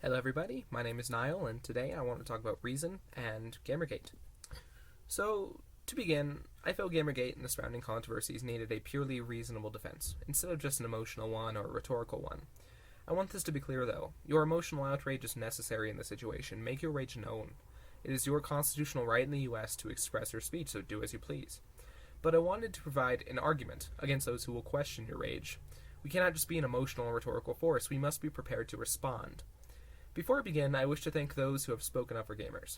Hello everybody, my name is Niall, and today I want to talk about reason and Gamergate. So, to begin, I feel Gamergate and the surrounding controversies needed a purely reasonable defense, instead of just an emotional one or a rhetorical one. I want this to be clear though, your emotional outrage is necessary in this situation. Make your rage known. It is your constitutional right in the US to express your speech, so do as you please. But I wanted to provide an argument against those who will question your rage. We cannot just be an emotional and rhetorical force, we must be prepared to respond. Before I begin, I wish to thank those who have spoken up for gamers.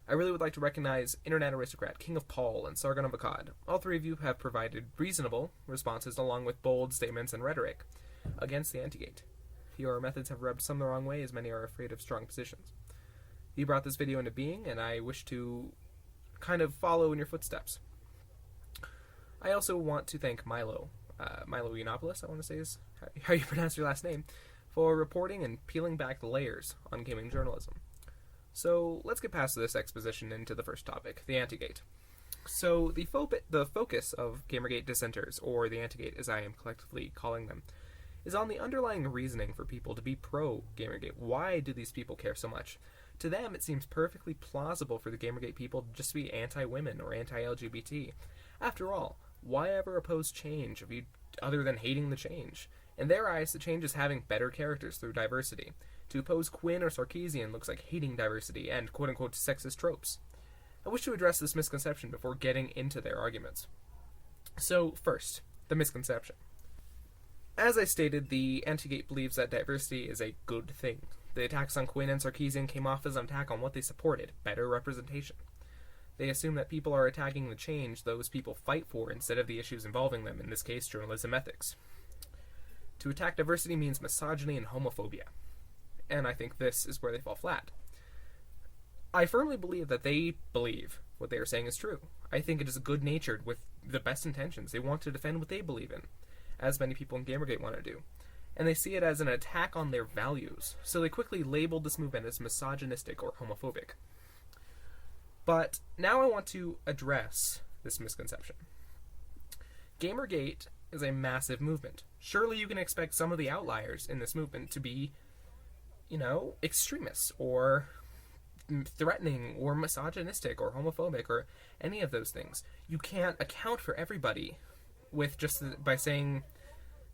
I really would like to recognize Internet Aristocrat, King of Paul, and Sargon of Akkad. All three of you have provided reasonable responses along with bold statements and rhetoric against the anti-gate. Your methods have rubbed some the wrong way, as many are afraid of strong positions. You brought this video into being, and I wish to kind of follow in your footsteps. I also want to thank Milo Yiannopoulos, I want to say is how you pronounce your last name, for reporting and peeling back the layers on gaming journalism. So let's get past this exposition into the first topic, the anti-gate. So the focus of Gamergate dissenters, or the anti-gate as I am collectively calling them, is on the underlying reasoning for people to be pro-Gamergate. Why do these people care so much? To them, it seems perfectly plausible for the Gamergate people to just be anti-women or anti-LGBT. After all, why ever oppose change other than hating the change? In their eyes, the change is having better characters through diversity. To oppose Quinn or Sarkeesian looks like hating diversity and quote-unquote sexist tropes. I wish to address this misconception before getting into their arguments. So, first, the misconception. As I stated, the anti-gate believes that diversity is a good thing. The attacks on Quinn and Sarkeesian came off as an attack on what they supported, better representation. They assume that people are attacking the change those people fight for instead of the issues involving them, in this case, journalism ethics. To attack diversity means misogyny and homophobia. And I think this is where they fall flat. I firmly believe that they believe what they are saying is true. I think it is good-natured with the best intentions. They want to defend what they believe in, as many people in Gamergate want to do. And they see it as an attack on their values, so they quickly labeled this movement as misogynistic or homophobic. But now I want to address this misconception. Gamergate is a massive movement. Surely you can expect some of the outliers in this movement to be, extremists or threatening or misogynistic or homophobic or any of those things. You can't account for everybody with by saying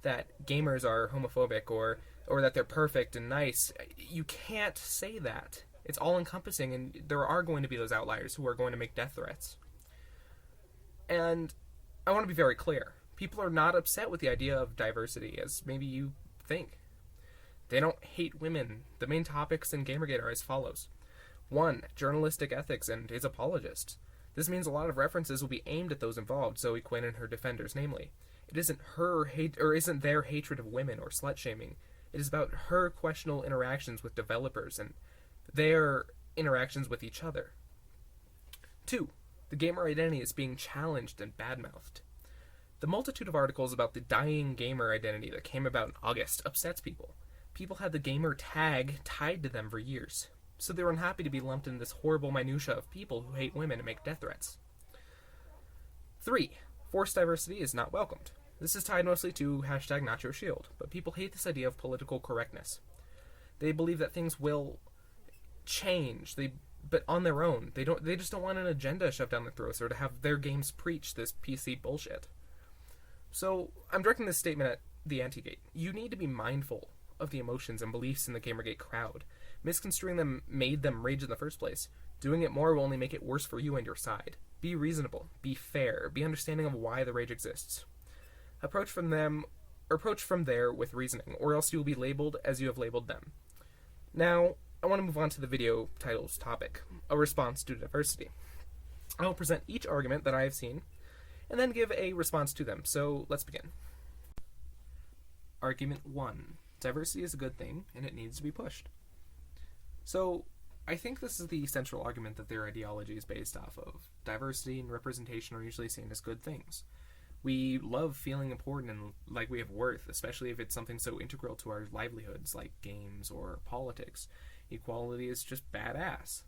that gamers are homophobic or that they're perfect and nice. You can't say that. It's all-encompassing, and there are going to be those outliers who are going to make death threats. And I want to be very clear. People are not upset with the idea of diversity, as maybe you think. They don't hate women. The main topics in Gamergate are as follows. 1. Journalistic ethics and his apologists. This means a lot of references will be aimed at those involved, Zoe Quinn and her defenders, namely. It isn't isn't their hatred of women or slut-shaming. It is about her questionable interactions with developers and their interactions with each other. 2. The gamer identity is being challenged and badmouthed. The multitude of articles about the dying gamer identity that came about in August upsets people. People had the gamer tag tied to them for years, so they were unhappy to be lumped in this horrible minutia of people who hate women and make death threats. 3. Forced diversity is not welcomed. This is tied mostly to #NotYourShield, but people hate this idea of political correctness. They believe that things will change, but on their own. They just don't want an agenda shoved down their throats or to have their games preach this PC bullshit. So, I'm directing this statement at the anti-gate. You need to be mindful of the emotions and beliefs in the Gamergate crowd. Misconstruing them made them rage in the first place. Doing it more will only make it worse for you and your side. Be reasonable, be fair, be understanding of why the rage exists. Approach from there with reasoning, or else you will be labeled as you have labeled them. Now, I want to move on to the video title's topic, a response to diversity. I will present each argument that I have seen, and then give a response to them. So let's begin. Argument 1. Diversity is a good thing, and it needs to be pushed. So, I think this is the central argument that their ideology is based off of. Diversity and representation are usually seen as good things. We love feeling important and like we have worth, especially if it's something so integral to our livelihoods like games or politics. Equality is just badass.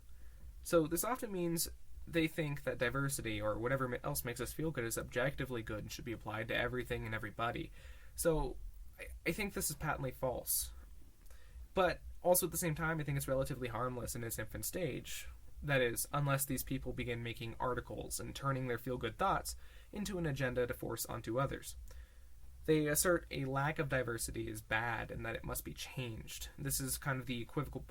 So this often means they think that diversity or whatever else makes us feel good is objectively good and should be applied to everything and everybody. So I think this is patently false. But Also, at the same time, I think it's relatively harmless in its infant stage. That is, unless these people begin making articles and turning their feel-good thoughts into an agenda to force onto others. They assert a lack of diversity is bad and that it must be changed. This is kind of the equivocal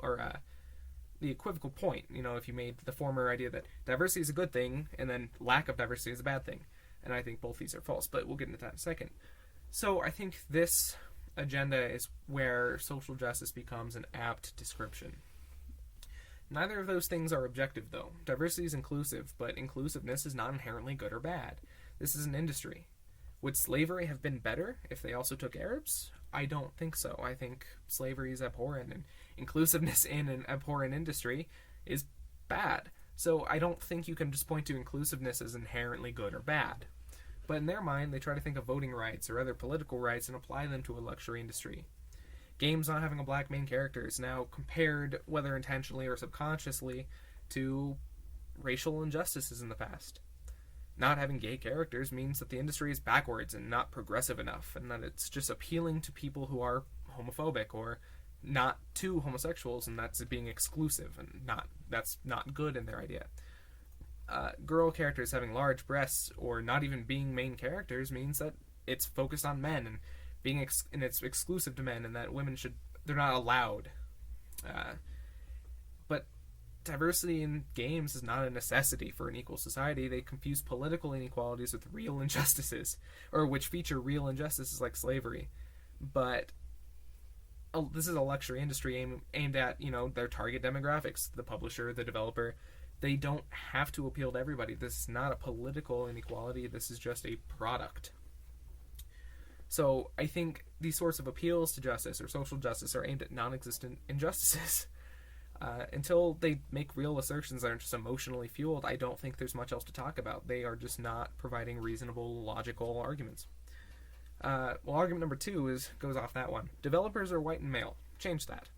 point. If you made the former idea that diversity is a good thing and then lack of diversity is a bad thing. And I think both these are false, but we'll get into that in a second. So I think this agenda is where social justice becomes an apt description. Neither of those things are objective, though. Diversity is inclusive, but inclusiveness is not inherently good or bad. This is an industry. Would slavery have been better if they also took Arabs? I don't think so. I think slavery is abhorrent, and inclusiveness in an abhorrent industry is bad. So I don't think you can just point to inclusiveness as inherently good or bad. But in their mind, they try to think of voting rights or other political rights and apply them to a luxury industry. Games not having a black main character is now compared, whether intentionally or subconsciously, to racial injustices in the past. Not having gay characters means that the industry is backwards and not progressive enough, and that it's just appealing to people who are homophobic or not to homosexuals, and that's being exclusive, and that's not good in their idea. Girl characters having large breasts or not even being main characters means that it's focused on men and and it's exclusive to men, and that women they're not allowed. But diversity in games is not a necessity for an equal society. They confuse political inequalities with real injustices, or which feature real injustices like slavery. But this is a luxury industry aimed at, their target demographics, the publisher, the developer. They don't have to appeal to everybody. This is not a political inequality. This is just a product. So I think these sorts of appeals to justice or social justice are aimed at non-existent injustices. Until they make real assertions that are just emotionally fueled, I don't think there's much else to talk about. They are just not providing reasonable, logical arguments. Argument number 2 goes off that one. Developers are white and male. Change that.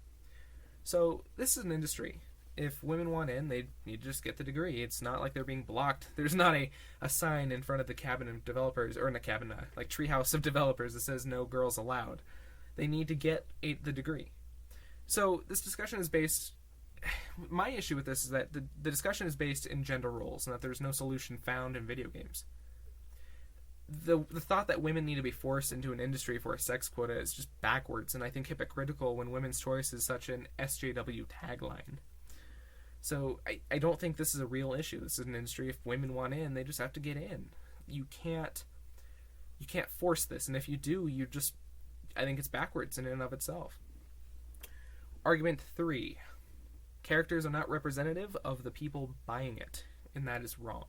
So this is an industry. If women want in, they need to just get the degree. It's not like they're being blocked. There's not a sign in front of the cabin of developers, or in a cabin, like treehouse of developers that says no girls allowed. They need to get the degree. So this discussion is based... My issue with this is that the discussion is based in gender roles and that there's no solution found in video games. The thought that women need to be forced into an industry for a sex quota is just backwards, and I think hypocritical when women's choice is such an SJW tagline. So I don't think this is a real issue. This is an industry. If women want in, they just have to get in. You can't force this, and if you do, I think it's backwards in and of itself. Argument 3. Characters are not representative of the people buying it, and that is wrong.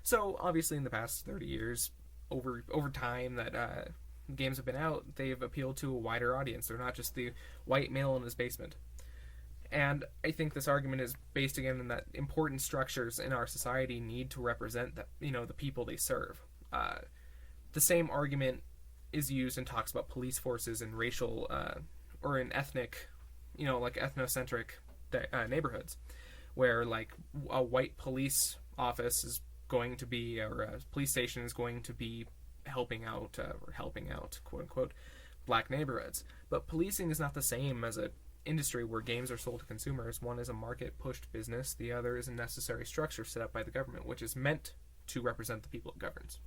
So obviously in the past 30 years, over time that games have been out, they've appealed to a wider audience. They're not just the white male in his basement. And I think this argument is based again in that important structures in our society need to represent the people they serve. The same argument is used and talks about police forces in racial or in ethnic, like ethnocentric neighborhoods, where like a white police office is going to be, or a police station is going to be helping out, quote unquote, black neighborhoods. But policing is not the same as a industry where games are sold to consumers. One is a market-pushed business. The other is a necessary structure set up by the government, which is meant to represent the people it governs.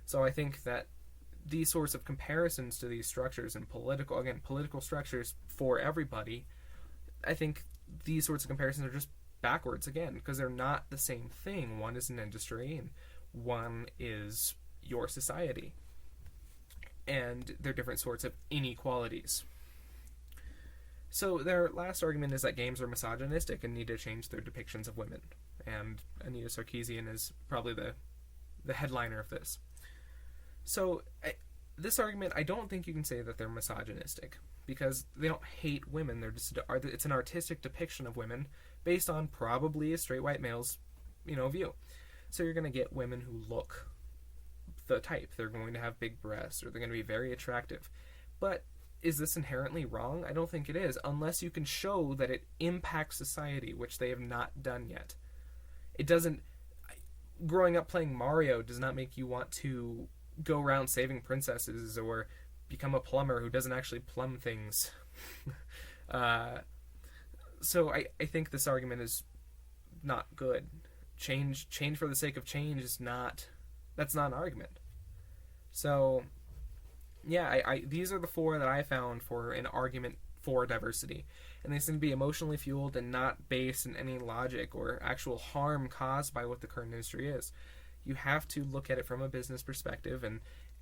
So I think that these sorts of comparisons to these structures and political structures for everybody, I think these sorts of comparisons are just backwards again, because they're not the same thing. One is an industry and one is your society. And they're different sorts of inequalities. So their last argument is that games are misogynistic and need to change their depictions of women. And Anita Sarkeesian is probably the headliner of this. So this argument, I don't think you can say that they're misogynistic, because they don't hate women. It's an artistic depiction of women based on probably a straight white male's, view. So you're going to get women who look the type. They're going to have big breasts, or they're going to be very attractive. But is this inherently wrong? I don't think it is, unless you can show that it impacts society, which they have not done yet. It doesn't... Growing up playing Mario does not make you want to go around saving princesses or become a plumber who doesn't actually plumb things. So I think this argument is not good. Change for the sake of change is not, that's not an argument. So yeah, I these are the four that I found for an argument for diversity, and they seem to be emotionally fueled and not based in any logic or actual harm caused by what the current industry is. You have to look at it from a business perspective, and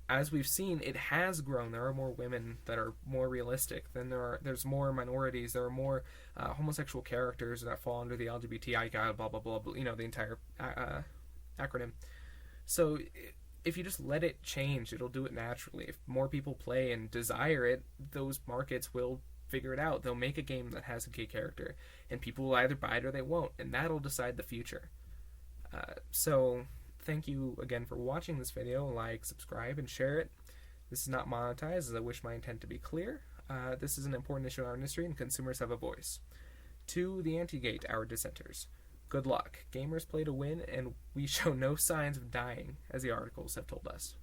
as we've seen, it has grown. There are more women that are more realistic than there's more minorities. There are more homosexual characters that fall under the LGBTI guide, blah blah blah, blah, the entire acronym. So if you just let it change, it'll do it naturally. If more people play and desire it, those markets will figure it out. They'll make a game that has a gay character, and people will either buy it or they won't, and that'll decide the future. So thank you again for watching this video. Like, subscribe, and share it. This is not monetized, as I wish my intent to be clear. This is an important issue in our industry, and consumers have a voice. To the anti-gate, our dissenters, good luck. Gamers play to win, and we show no signs of dying, as the articles have told us.